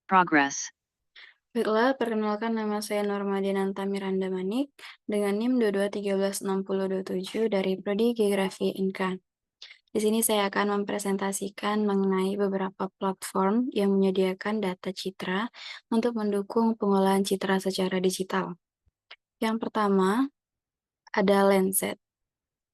Progress. Baiklah, perkenalkan nama saya Norma Miranda Manik dengan NIM 22136027 dari Prodi Geografi Inka. Di sini saya akan mempresentasikan mengenai beberapa platform yang menyediakan data citra untuk mendukung pengolahan citra secara digital. Yang pertama ada Lenset.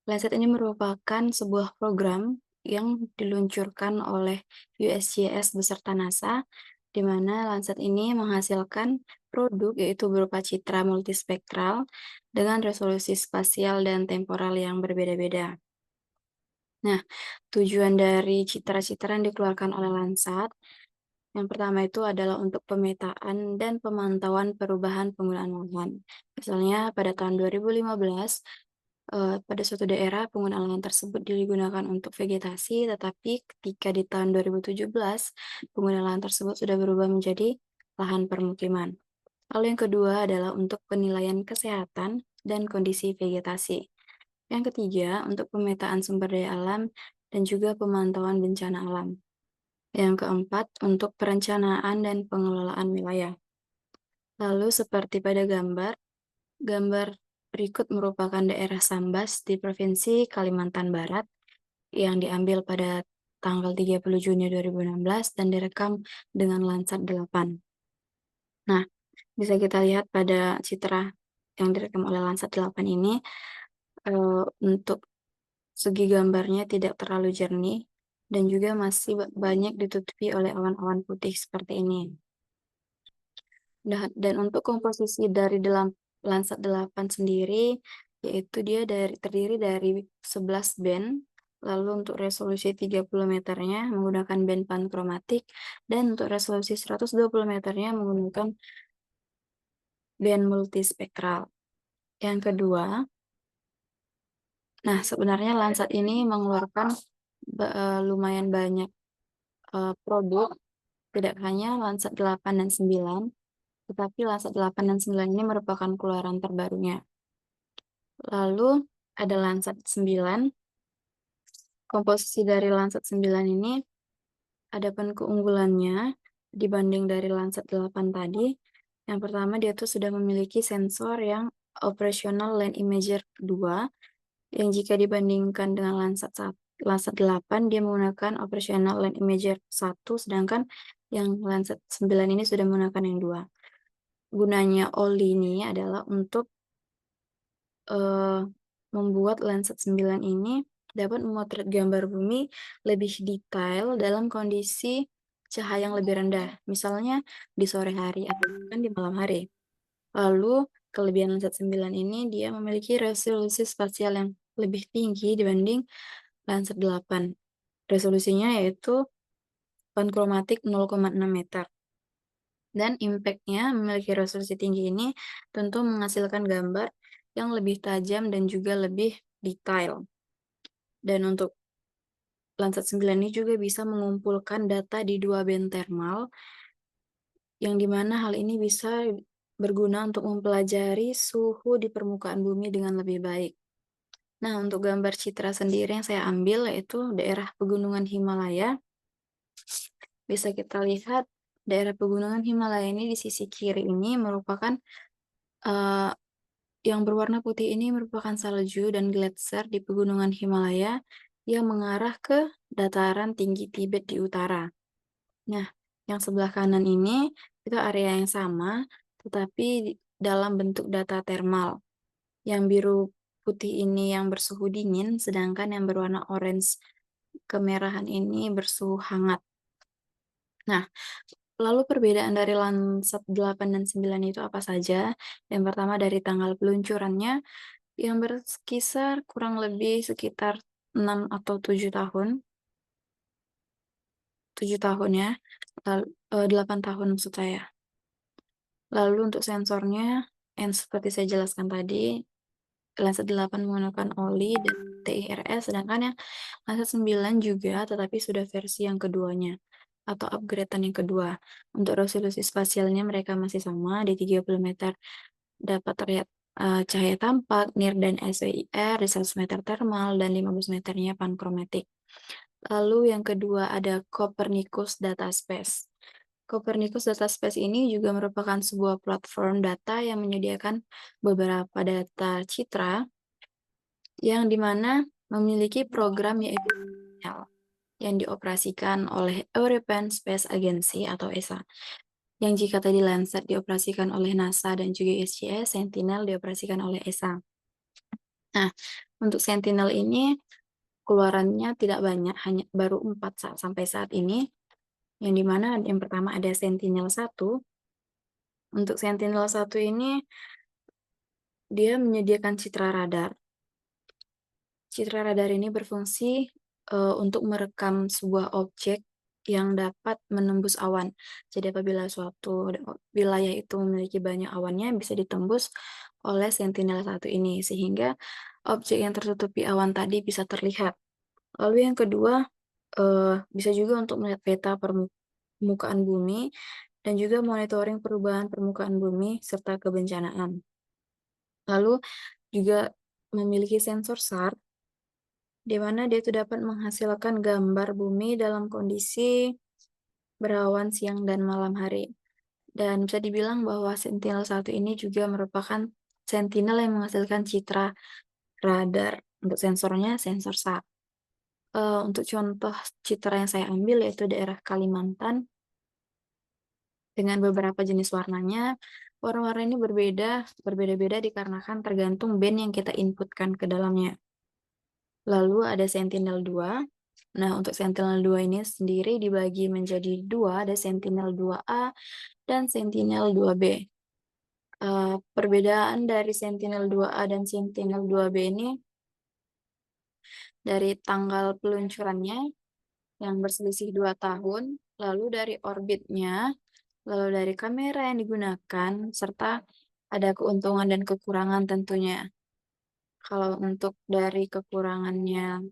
Lenset ini merupakan sebuah program yang diluncurkan oleh USGS beserta NASA, di mana Landsat ini menghasilkan produk yaitu berupa citra multispektral dengan resolusi spasial dan temporal yang berbeda-beda. Nah, tujuan dari citra-citra yang dikeluarkan oleh Landsat, yang pertama itu adalah untuk pemetaan dan pemantauan perubahan penggunaan lahan. Misalnya pada tahun 2015, pada suatu daerah penggunaan lahan tersebut digunakan untuk vegetasi, tetapi ketika di tahun 2017, penggunaan lahan tersebut sudah berubah menjadi lahan permukiman. Lalu yang kedua adalah untuk penilaian kesehatan dan kondisi vegetasi. Yang ketiga, untuk pemetaan sumber daya alam dan juga pemantauan bencana alam. Yang keempat, untuk perencanaan dan pengelolaan wilayah. Lalu seperti pada gambar berikut merupakan daerah Sambas di Provinsi Kalimantan Barat yang diambil pada tanggal 30 Juni 2016 dan direkam dengan Landsat 8. Nah, bisa kita lihat pada citra yang direkam oleh Landsat 8 ini, untuk segi gambarnya tidak terlalu jernih dan juga masih banyak ditutupi oleh awan-awan putih seperti ini. Dan untuk komposisi dari dalam Landsat 8 sendiri, yaitu dia terdiri dari 11 band, lalu untuk resolusi 30 meternya menggunakan band pankromatik, dan untuk resolusi 120 meternya menggunakan band multispektral. Yang kedua, nah sebenarnya Landsat ini mengeluarkan lumayan banyak produk, tidak hanya Landsat 8 dan 9, tetapi Landsat 8 dan 9 ini merupakan keluaran terbarunya. Lalu ada Landsat 9. Komposisi dari Landsat 9 ini, adapun keunggulannya dibanding dari Landsat 8 tadi, yang pertama dia tuh sudah memiliki sensor yang operational land imager 2, yang jika dibandingkan dengan Landsat 8 dia menggunakan operational land imager 1, sedangkan yang Landsat 9 ini sudah menggunakan yang 2. Gunanya OLI ini adalah untuk membuat Landsat 9 ini dapat memotret gambar bumi lebih detail dalam kondisi cahaya yang lebih rendah, misalnya di sore hari atau bahkan di malam hari. Lalu kelebihan Landsat 9 ini dia memiliki resolusi spasial yang lebih tinggi dibanding Landsat 8. Resolusinya yaitu pankromatik 0,6 meter. Dan impact-nya memiliki resolusi tinggi ini tentu menghasilkan gambar yang lebih tajam dan juga lebih detail. Dan untuk Landsat 9 ini juga bisa mengumpulkan data di 2 band termal, yang dimana hal ini bisa berguna untuk mempelajari suhu di permukaan bumi dengan lebih baik. Nah, untuk gambar citra sendiri yang saya ambil yaitu daerah pegunungan Himalaya. Bisa kita lihat daerah pegunungan Himalaya ini di sisi kiri ini merupakan, eee, yang berwarna putih ini merupakan salju dan gletser di pegunungan Himalaya yang mengarah ke dataran tinggi Tibet di utara. Nah, yang sebelah kanan ini itu area yang sama, tetapi dalam bentuk data termal. Yang biru putih ini yang bersuhu dingin, sedangkan yang berwarna orange kemerahan ini bersuhu hangat. Nah, lalu perbedaan dari Landsat 8 dan 9 itu apa saja? Yang pertama dari tanggal peluncurannya yang berkisar kurang lebih sekitar 6 atau 7 tahun, 7 tahun ya, 8 tahun maksud saya. Lalu untuk sensornya yang seperti saya jelaskan tadi, Landsat 8 menggunakan OLI dan TIRS, sedangkan yang Landsat 9 juga tetapi sudah versi yang keduanya atau upgrade-an yang kedua. Untuk resolusi spasialnya mereka masih sama di 30 meter dapat terlihat cahaya tampak, NIR dan SWIR di 100 meter thermal dan 15 meternya pankromatik. Lalu yang kedua ada Copernicus Data Space. Copernicus Dataspace ini juga merupakan sebuah platform data yang menyediakan beberapa data citra yang dimana memiliki program yaitu Sentinel yang dioperasikan oleh European Space Agency atau ESA. Yang jika tadi Landsat dioperasikan oleh NASA dan juga USGS, Sentinel dioperasikan oleh ESA. Nah, untuk Sentinel ini keluarannya tidak banyak, hanya baru 4 sampai saat ini, yang dimana yang pertama ada Sentinel-1. Untuk Sentinel-1 ini, dia menyediakan citra radar. Citra radar ini berfungsi untuk merekam sebuah objek yang dapat menembus awan. Jadi apabila suatu wilayah itu memiliki banyak awannya, bisa ditembus oleh Sentinel-1 ini, sehingga objek yang tertutupi awan tadi bisa terlihat. Lalu yang kedua, bisa juga untuk melihat peta permukaan bumi dan juga monitoring perubahan permukaan bumi serta kebencanaan. Lalu juga memiliki sensor SAR, di mana dia itu dapat menghasilkan gambar bumi dalam kondisi berawan siang dan malam hari. Dan bisa dibilang bahwa Sentinel-1 ini juga merupakan sentinel yang menghasilkan citra radar. Untuk sensornya, sensor SAR. Untuk contoh citra yang saya ambil yaitu daerah Kalimantan dengan beberapa jenis warnanya. Warna-warna ini berbeda-beda dikarenakan tergantung band yang kita inputkan ke dalamnya. Lalu ada Sentinel-2. Nah, untuk Sentinel-2 ini sendiri dibagi menjadi dua, ada Sentinel-2A dan Sentinel-2B. Perbedaan dari Sentinel-2A dan Sentinel-2B ini dari tanggal peluncurannya yang berselisih 2 tahun, lalu dari orbitnya, lalu dari kamera yang digunakan, serta ada keuntungan dan kekurangan tentunya. Kalau untuk dari kekurangannya,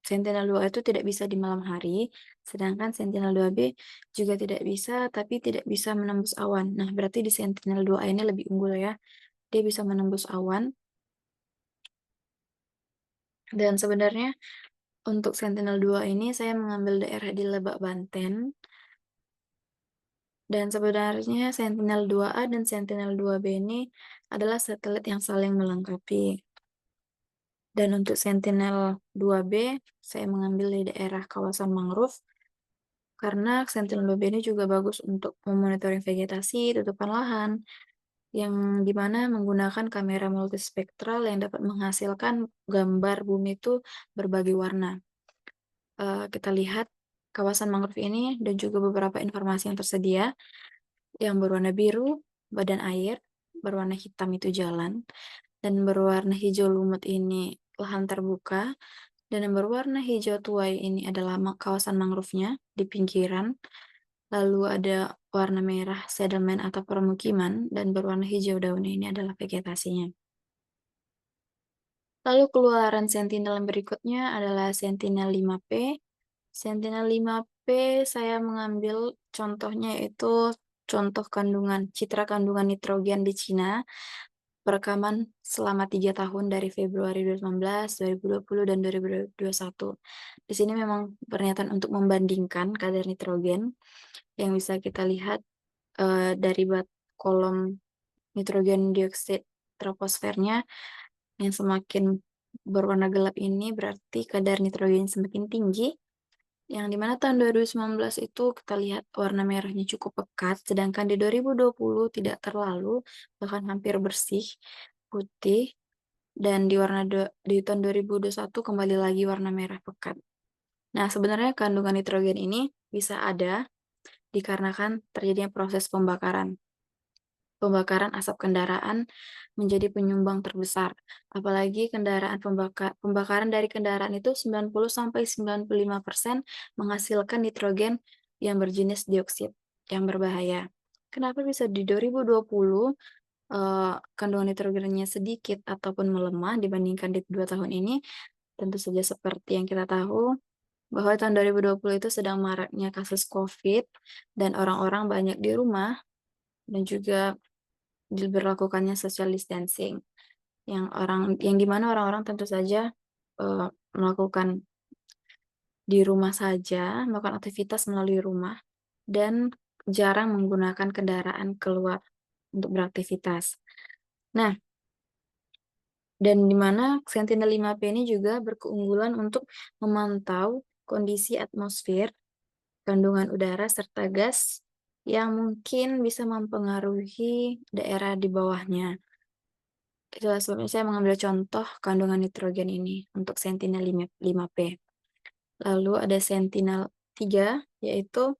Sentinel-2 itu tidak bisa di malam hari, sedangkan Sentinel-2B juga tidak bisa, tapi tidak bisa menembus awan. Nah, berarti di Sentinel-2A ini lebih unggul ya. Dia bisa menembus awan. Dan sebenarnya untuk Sentinel-2 ini saya mengambil daerah di Lebak, Banten. Dan sebenarnya Sentinel-2A dan Sentinel-2B ini adalah satelit yang saling melengkapi. Dan untuk Sentinel-2B, saya mengambil di daerah kawasan mangrove, karena Sentinel-2B ini juga bagus untuk memonitoring vegetasi, tutupan lahan, yang dimana menggunakan kamera multispektral yang dapat menghasilkan gambar bumi itu berbagai warna. Kita lihat kawasan mangrove ini dan juga beberapa informasi yang tersedia, yang berwarna biru, badan air, berwarna hitam itu jalan, dan berwarna hijau lumut ini lahan terbuka, dan yang berwarna hijau tuai ini adalah kawasan mangrove-nya di pinggiran, lalu ada warna merah settlement atau permukiman, dan berwarna hijau daunnya ini adalah vegetasinya. Lalu keluaran Sentinel yang berikutnya adalah Sentinel-5P. Sentinel-5P saya mengambil contohnya itu contoh citra kandungan nitrogen di Cina, perekaman selama 3 tahun dari Februari 2019, 2020, dan 2021. Di sini memang pernyataan untuk membandingkan kadar nitrogen yang bisa kita lihat dari kolom nitrogen dioksida troposfernya yang semakin berwarna gelap ini berarti kadar nitrogen semakin tinggi, yang dimana tahun 2019 itu kita lihat warna merahnya cukup pekat, sedangkan di 2020 tidak terlalu, bahkan hampir bersih, putih, dan di tahun 2021 kembali lagi warna merah pekat. Nah, sebenarnya kandungan nitrogen ini bisa ada dikarenakan terjadinya proses pembakaran. Pembakaran asap kendaraan menjadi penyumbang terbesar. Apalagi pembakaran dari kendaraan itu 90-95% menghasilkan nitrogen yang berjenis dioksid yang berbahaya. Kenapa bisa di 2020 kandungan nitrogennya sedikit ataupun melemah dibandingkan di 2 tahun ini? Tentu saja seperti yang kita tahu bahwa tahun 2020 itu sedang maraknya kasus COVID dan orang-orang banyak di rumah, dan juga diberlakukannya social distancing, yang di mana orang-orang tentu saja, melakukan di rumah saja, melakukan aktivitas melalui rumah, dan jarang menggunakan kendaraan keluar untuk beraktivitas. Nah, dan di mana Sentinel-5P ini juga berkeunggulan untuk memantau kondisi atmosfer, kandungan udara, serta gas yang mungkin bisa mempengaruhi daerah di bawahnya. Itulah sebabnya saya mengambil contoh kandungan nitrogen ini untuk Sentinel-5P. Lalu ada Sentinel-3, yaitu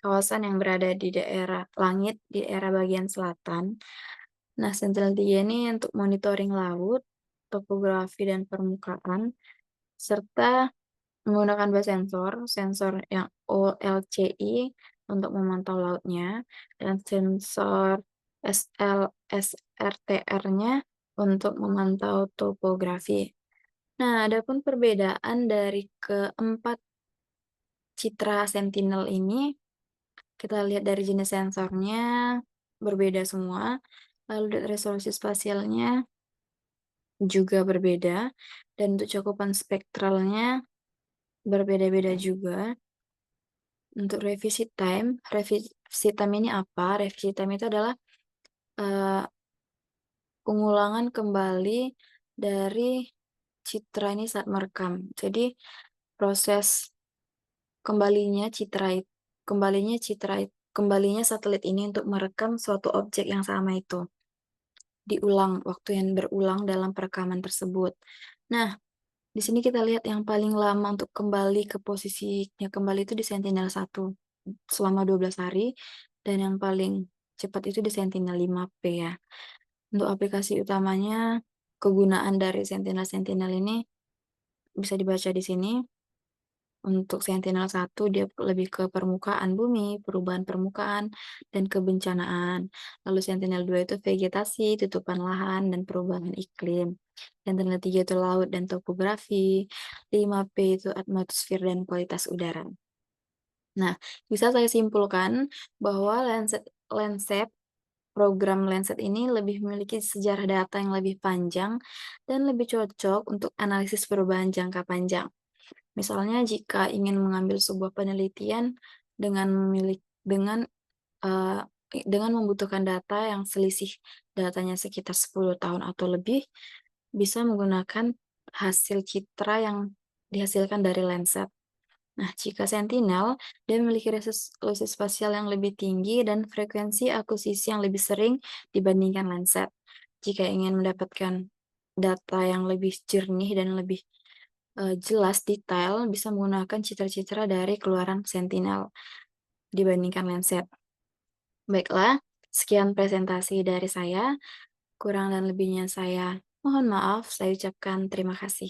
kawasan yang berada di daerah langit, di daerah bagian selatan. Nah, Sentinel-3 ini untuk monitoring laut, topografi dan permukaan, serta menggunakan 2 sensor, sensor yang OLCI untuk memantau lautnya, dan sensor SLSRTR-nya untuk memantau topografi. Nah, adapun perbedaan dari keempat citra Sentinel ini, kita lihat dari jenis sensornya berbeda semua, lalu dari resolusi spasialnya juga berbeda, dan untuk cakupan spektralnya berbeda-beda juga. Untuk revisi time ini apa? Revisi time itu adalah, eee, pengulangan kembali dari citra ini saat merekam. Jadi, proses kembalinya citra it kembalinya satelit ini untuk merekam suatu objek yang sama itu, waktu yang berulang dalam perekaman tersebut. Nah, di sini kita lihat yang paling lama untuk kembali ke posisinya kembali itu di Sentinel-1 selama 12 hari, dan yang paling cepat itu di Sentinel-5P ya. Untuk aplikasi utamanya, kegunaan dari Sentinel-Sentinel ini bisa dibaca di sini. Untuk Sentinel-1 dia lebih ke permukaan bumi, perubahan permukaan, dan kebencanaan. Lalu Sentinel-2 itu vegetasi, tutupan lahan, dan perubahan iklim. Sentinel-3 itu laut dan topografi. 5P itu atmosfer dan kualitas udara. Nah, bisa saya simpulkan bahwa Landsat program Landsat ini lebih memiliki sejarah data yang lebih panjang dan lebih cocok untuk analisis perubahan jangka panjang. Misalnya jika ingin mengambil sebuah penelitian dengan memilih eee, dengan membutuhkan data yang selisih datanya sekitar 10 tahun atau lebih, bisa menggunakan hasil citra yang dihasilkan dari Landsat. Nah, jika Sentinel, dia memiliki resolusi spasial yang lebih tinggi dan frekuensi akuisisi yang lebih sering dibandingkan Landsat. Jika ingin mendapatkan data yang lebih jernih dan lebih jelas, detail, bisa menggunakan citra-citra dari keluaran Sentinel dibandingkan Landsat. Baiklah, sekian presentasi dari saya, kurang dan lebihnya saya mohon maaf, saya ucapkan terima kasih.